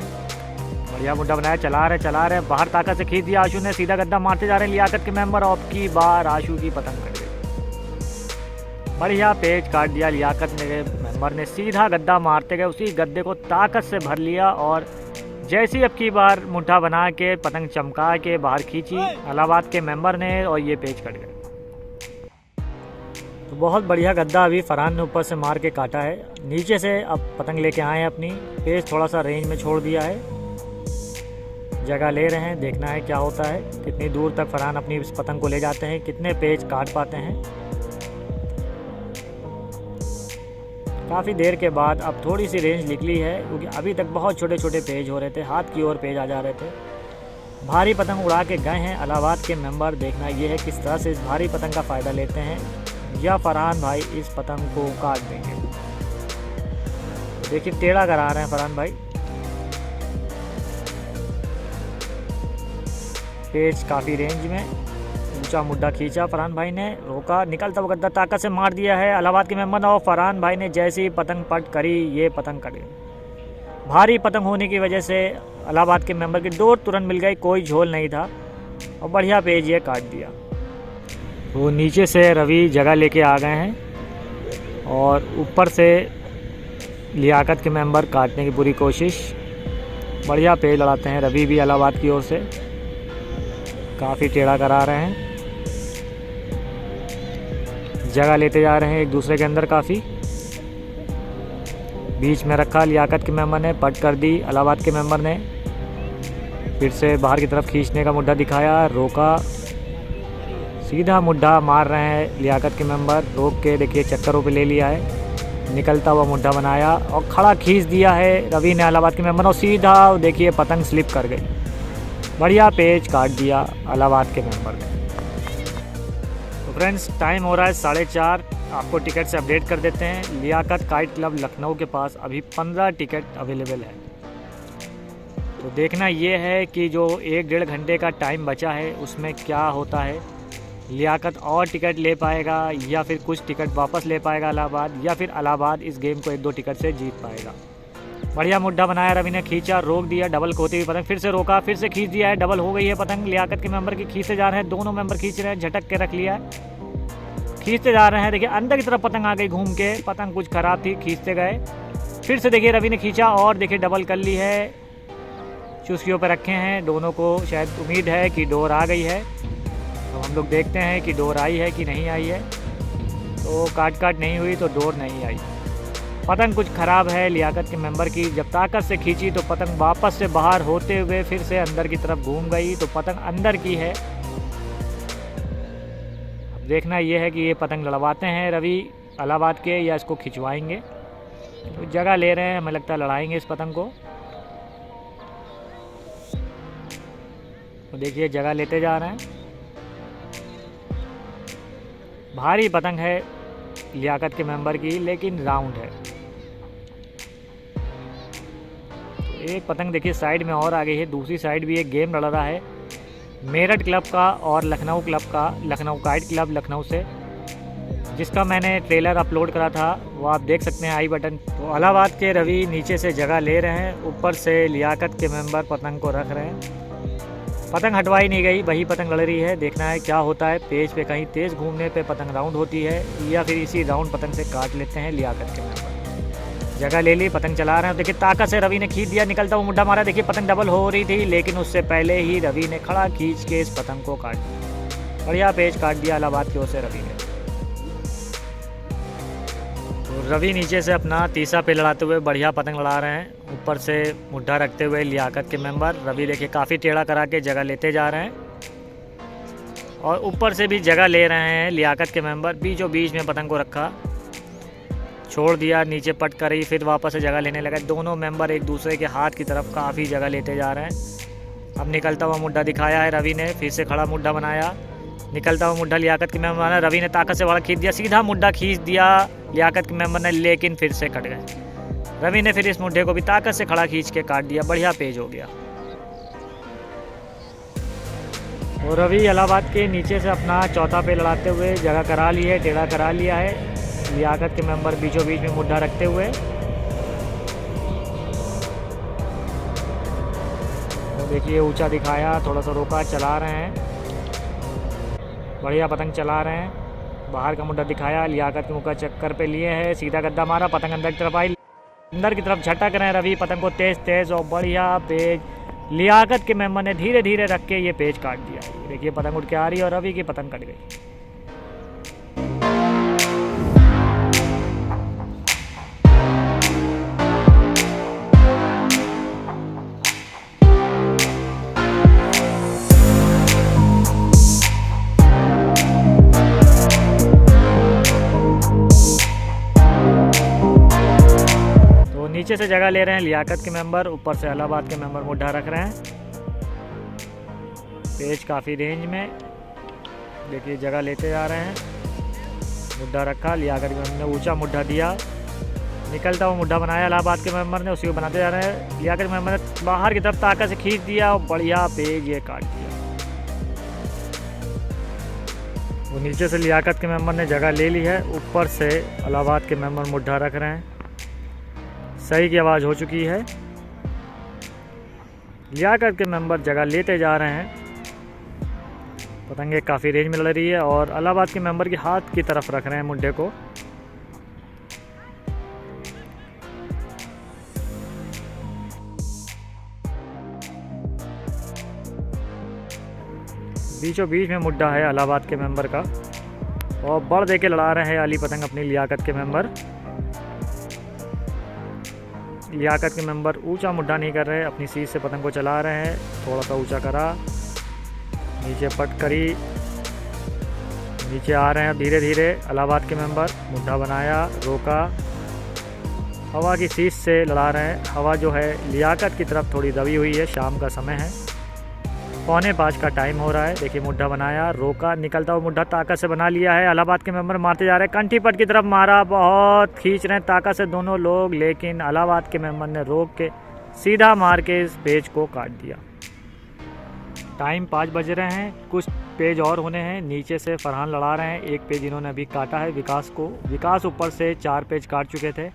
बढ़िया मुड्ढा बनाया, चला रहे बाहर ताकत से खींच दिया आशु ने, सीधा गद्दा मारते जा रहे हैं लियाकत के मेंबर। और की बार आशु की पतंग कट गई, बढ़िया पेज काट दिया लियाकत के मेंबर ने, सीधा गद्दा मारते गए, उसी गद्दे को ताकत से भर लिया और जैसी अब की बार मुट्ठा बना के पतंग चमका के बाहर खींची इलाहाबाद के मेंबर ने और ये पेज कट गए। तो बहुत बढ़िया गद्दा अभी फरहान ने ऊपर से मार के काटा है। नीचे से अब पतंग लेके आए हैं अपनी, पेज थोड़ा सा रेंज में छोड़ दिया है, जगह ले रहे हैं। देखना है क्या होता है, कितनी दूर तक फरहान अपनी इस पतंग को ले जाते हैं, कितने पेज काट पाते हैं। काफ़ी देर के बाद अब थोड़ी सी रेंज निकली है, क्योंकि अभी तक बहुत छोटे छोटे पेज हो रहे थे, हाथ की ओर पेज आ जा रहे थे। भारी पतंग उड़ा के गए हैं इलाहाबाद के मेंबर। देखना ये है किस तरह से इस भारी पतंग का फ़ायदा लेते हैं, या फरहान भाई इस पतंग को काट देंगे। देखिए टेढ़ा करा रहे हैं फरहान भाई, पेज काफ़ी रेंज में। ऊंचा मुड्ढा खींचा फरहान भाई ने, रोका, निकलता हुआ गद्दा ताकत से मार दिया है इलाहाबाद के मेंबर ने। और फरहान भाई ने जैसे ही पतंग पट करी, ये पतंग कट गई। भारी पतंग होने की वजह से इलाहाबाद के मेंबर की डोर तुरंत मिल गई, कोई झोल नहीं था और बढ़िया पेज ये काट दिया। वो नीचे से रवि जगह लेके आ गए हैं और ऊपर से लियाकत के मेंबर काटने की पूरी कोशिश। बढ़िया पेज लड़ाते हैं रवि भी इलाहाबाद की ओर से, काफ़ी टेढ़ा करा रहे हैं, जगह लेते जा रहे हैं एक दूसरे के अंदर। काफ़ी बीच में रखा लियाकत के मेंबर ने, पट कर दी इलाहाबाद के मेंबर ने। फिर से बाहर की तरफ खींचने का मुड्ढा दिखाया, रोका, सीधा मुड्ढा मार रहे हैं लियाकत के मेंबर। रोक के देखिए चक्करों पे ले लिया है, निकलता हुआ मुड्ढा बनाया और खड़ा खींच दिया है रवि ने इलाहाबाद के मेंबर, और सीधा देखिए पतंग स्लिप कर गई। बढ़िया पेज काट दिया इलाहाबाद के मेंबर ने। तो फ्रेंड्स टाइम हो रहा है 4:30, आपको टिकट से अपडेट कर देते हैं। लियाकत काइट क्लब लखनऊ के पास अभी 15 टिकट अवेलेबल है। तो देखना ये है कि जो 1-1.5 घंटे का टाइम बचा है उसमें क्या होता है। लियाकत और टिकट ले पाएगा या फिर कुछ टिकट वापस ले पाएगा इलाहाबाद, या फिर इलाहाबाद इस गेम को 1-2 टिकट से जीत पाएगा। बढ़िया मुड्ढा बनाया रवि ने, खींचा, रोक दिया, डबल होती हुई पतंग, फिर से रोका, फिर से खींच दिया है, डबल हो गई है पतंग। लियाकत के मेंबर की खींचते जा रहे हैं, दोनों मेंबर खींच रहे हैं, झटक के रख लिया है, खींचते जा रहे हैं। देखिए अंदर की तरफ पतंग आ गई घूम के, पतंग कुछ खराब थी, खींचते गए। फिर से देखिए रवि ने खींचा और देखिए डबल कर ली है, चुस्कियों पर रखे हैं। दोनों को शायद उम्मीद है कि डोर आ गई है, तो हम लोग देखते हैं कि डोर आई है कि नहीं आई है। तो काट नहीं हुई तो डोर नहीं आई। पतंग कुछ ख़राब है लियाकत के मेंबर की, जब ताकत से खींची तो पतंग वापस से बाहर होते हुए फिर से अंदर की तरफ घूम गई। तो पतंग अंदर की है देखना ये है कि ये पतंग लड़वाते हैं रवि इलाहाबाद के या इसको खिंचवाएंगे। तो जगह ले रहे हैं, हमें लगता है लड़ाएंगे इस पतंग को। तो देखिए जगह लेते जा रहे हैं। भारी पतंग है लियाकत के मेंबर की, लेकिन राउंड है। एक पतंग देखिए साइड में और आ गई है, दूसरी साइड भी एक गेम लड़ रहा है मेरठ क्लब का और लखनऊ क्लब का, लखनऊ काइट क्लब लखनऊ से, जिसका मैंने ट्रेलर अपलोड करा था, वो आप देख सकते हैं आई बटन। तो इलाहाबाद के रवि नीचे से जगह ले रहे हैं, ऊपर से लियाकत के मेंबर पतंग को रख रहे हैं। पतंग हटवाई नहीं गई, वही पतंग लड़ रही है। देखना है क्या होता है। पेज पे कहीं तेज़ घूमने पे पतंग राउंड होती है या फिर इसी राउंड पतंग से काट लेते हैं लियाकत के मेंबर। जगह ले ली, पतंग चला रहे हैं। देखिए ताकत से रवि ने खींच दिया, निकलता वो मुड्ढा मारा। देखिए पतंग डबल हो रही थी, लेकिन उससे पहले ही रवि ने खड़ा खींच के इस पतंग को काट दिया। बढ़िया पेज काट दिया इलाहाबाद की ओर से रवि ने। तो रवि नीचे से अपना तीसरा पे लड़ाते हुए बढ़िया पतंग लड़ा रहे हैं, ऊपर से मुड्ढा रखते हुए लियाकत के मेंबर। रवि देखिए काफ़ी टेढ़ा करा के जगह लेते जा रहे हैं और ऊपर से भी जगह ले रहे हैं लियाकत के मेंबर। बीचों बीच में पतंग को रखा, छोड़ दिया, नीचे पट कर ही फिर वापस से जगह लेने लगा। दोनों मेंबर एक दूसरे के हाथ की तरफ काफ़ी जगह लेते जा रहे हैं। अब निकलता हुआ मुड्ढा दिखाया है रवि ने, फिर से खड़ा मुड्ढा बनाया। निकलता हुआ मुड्ढा लियाकत के मेंबर बनाया, रवि ने ताकत से बड़ा खींच दिया, सीधा मुड्ढा खींच दिया लियाकत के मेंबर ने, लेकिन फिर से कट गए। रवि ने फिर इस मुड्ढे को भी ताकत से खड़ा खींच के काट दिया। बढ़िया पेज हो गया। और रवि इलाहाबाद के नीचे से अपना चौथा पे लड़ाते हुए जगह करा ली है, टेढ़ा करा लिया है। लियाकत के मेंबर बीचों बीच में मुड्ढा रखते हुए, तो देखिए ऊंचा दिखाया, थोड़ा सा रोका, चला रहे हैं। बढ़िया पतंग चला रहे हैं। बाहर का मुड्ढा दिखाया, लियाकत के मुँह का चक्कर पे लिए है, सीधा गद्दा मारा, पतंग अंदर की तरफ आई, अंदर की तरफ झटक रहे हैं रवि पतंग को तेज तेज। और बढ़िया पेज लियाकत के मेंबर ने धीरे धीरे रख के ये पेज काट दिया। देखिए पतंग उड़ के आ रही है और रवि की पतंग कट गई। नीचे से जगह ले रहे हैं लियाकत के मेंबर, ऊपर से इलाहाबाद के मेंबर मुड्ढा रख रहे हैं। पेज काफ़ी रेंज में, देखिए जगह लेते जा रहे हैं। मुड्ढा रखा, लियाकत के मेंबर ने ऊंचा मुड्ढा दिया, निकलता हुआ मुड्ढा बनाया इलाहाबाद के मेंबर ने, उसी को बनाते जा रहे हैं। लियाकत के मेंबर ने बाहर की तरफ ताकत से खींच दिया और बढ़िया पेज ये काट दिया। वो नीचे से लियाकत के मेंबर ने जगह ले ली है, ऊपर से इलाहाबाद के मेंबर मुड्ढा रख रहे हैं। सही की आवाज़ हो चुकी है। लियाकत के मेंबर जगह लेते जा रहे हैं। पतंगे काफ़ी रेंज में लड़ रही है और इलाहाबाद के मेंबर के हाथ की तरफ रख रहे हैं मुड्ढे को। बीचों बीच में मुड्ढा है इलाहाबाद के मेंबर का और बढ़ दे के लड़ा रहे हैं अली पतंग अपनी लियाकत के मेंबर। लियाकत के मेंबर ऊंचा मुड्ढा नहीं कर रहे, अपनी सीट से पतंग को चला रहे हैं। थोड़ा सा ऊंचा करा, नीचे पट करी, नीचे आ रहे हैं धीरे धीरे इलाहाबाद के मेंबर। मुड्ढा बनाया, रोका, हवा की सीट से लड़ा रहे हैं। हवा जो है लियाकत की तरफ थोड़ी दबी हुई है, शाम का समय है, 4:45 का टाइम हो रहा है। देखिए मुड्ढा बनाया, रोका, निकलता हुआ मुड्ढा ताकत से बना लिया है। इलाहाबाद के मेंबर मारते जा रहे हैं, कंठी पट की तरफ मारा, बहुत खींच रहे हैं ताकत से दोनों लोग, लेकिन इलाहाबाद के मेंबर ने रोक के सीधा मार के इस पेज को काट दिया। टाइम 5 बज रहे हैं, कुछ पेज और होने हैं। नीचे से फरहान लड़ा रहे हैं, एक पेज इन्होंने अभी काटा है विकास को। विकास ऊपर से 4 पेज काट चुके थे,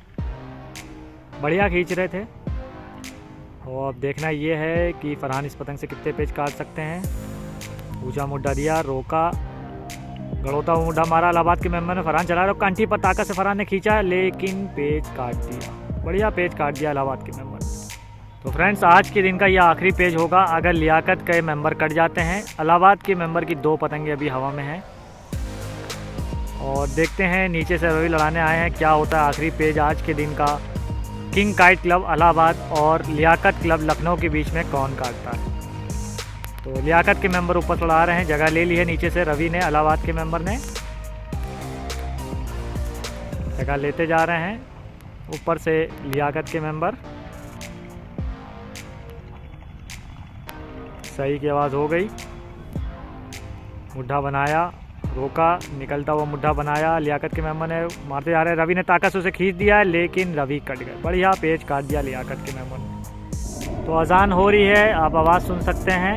बढ़िया खींच रहे थे। और अब देखना ये है कि फरहान इस पतंग से कितने पेज काट सकते हैं। ऊंचा मुड्ढा दिया, रोका, गड़ोता हुआ मुड्ढा मारा इलाहाबाद के मेंबर ने। फरहान चला रहा, कंठी पर ताकत से फरहान ने खींचा, लेकिन पेज काट दिया। बढ़िया पेज काट दिया इलाहाबाद के मेंबर। तो फ्रेंड्स आज के दिन का यह आखिरी पेज होगा अगर लियाकत के मेंबर कट जाते हैं। इलाहाबाद के मेंबर की 2 पतंगे अभी हवा में हैं और देखते हैं नीचे से रवि लड़ाने आए हैं, क्या होता है आखिरी पेज आज के दिन का। किंग काइट क्लब इलाहाबाद और लियाकत क्लब लखनऊ के बीच में कौन काटता है। तो लियाकत के मेंबर ऊपर लड़ा रहे हैं, जगह ले ली है नीचे से रवि ने, इलाहाबाद के मेंबर ने। जगह लेते जा रहे हैं। ऊपर से लियाकत के मेंबर। सही की आवाज़ हो गई। मुड्ढा बनाया, रोका, निकलता हुआ मुड्ढा बनाया, लियाकत के मेंबर ने मारते जा रहे हैं। रवि ने ताकत से उसे खींच दिया लेकिन रवि कट गए। बढ़िया पेच काट दिया लियाकत के मेंबर ने। तो अजान हो रही है, आप आवाज़ सुन सकते हैं।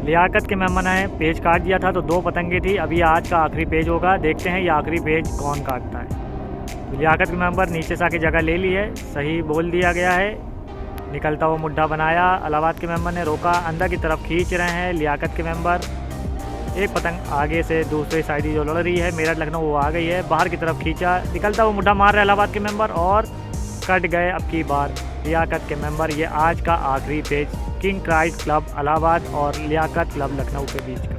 लियाकत के मेंबर ने पेज काट दिया था तो 2 पतंगे थी। अभी आज का आखिरी पेज होगा, देखते हैं ये आखिरी पेज कौन काटता है। तो लियाकत के मेंबर नीचे से आके जगह ले ली है, सही बोल दिया गया है। निकलता हुआ मुड्ढा बनाया, इलाहाबाद के मेंबर ने रोका, अंदर की तरफ खींच रहे हैं लियाकत के मेंबर। एक पतंग आगे से दूसरी साइड जो लड़ रही है मेरठ लखनऊ वो आ गई है, बाहर की तरफ खींचा, निकलता हुआ मुड्ढा मार रहे इलाहाबाद के मेंबर और कट गए अब की बार लियाकत के मेंबर। ये आज का आखिरी page king kite club Allahabad और लियाकत क्लब लखनऊ के बीच का।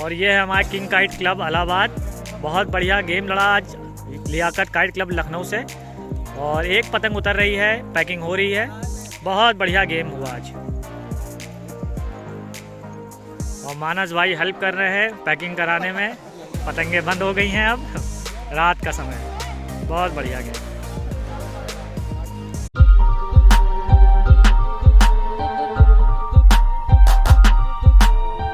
और ये है हमारा किंग काइट क्लब इलाहाबाद। बहुत बढ़िया गेम लड़ा आज लियाकत काइट क्लब लखनऊ से और एक पतंग उतर रही है, पैकिंग हो रही है। बहुत बढ़िया गेम हुआ आज और मानस भाई हेल्प कर रहे हैं पैकिंग कराने में। पतंगे बंद हो गई हैं अब, रात का समय। बहुत बढ़िया गेम।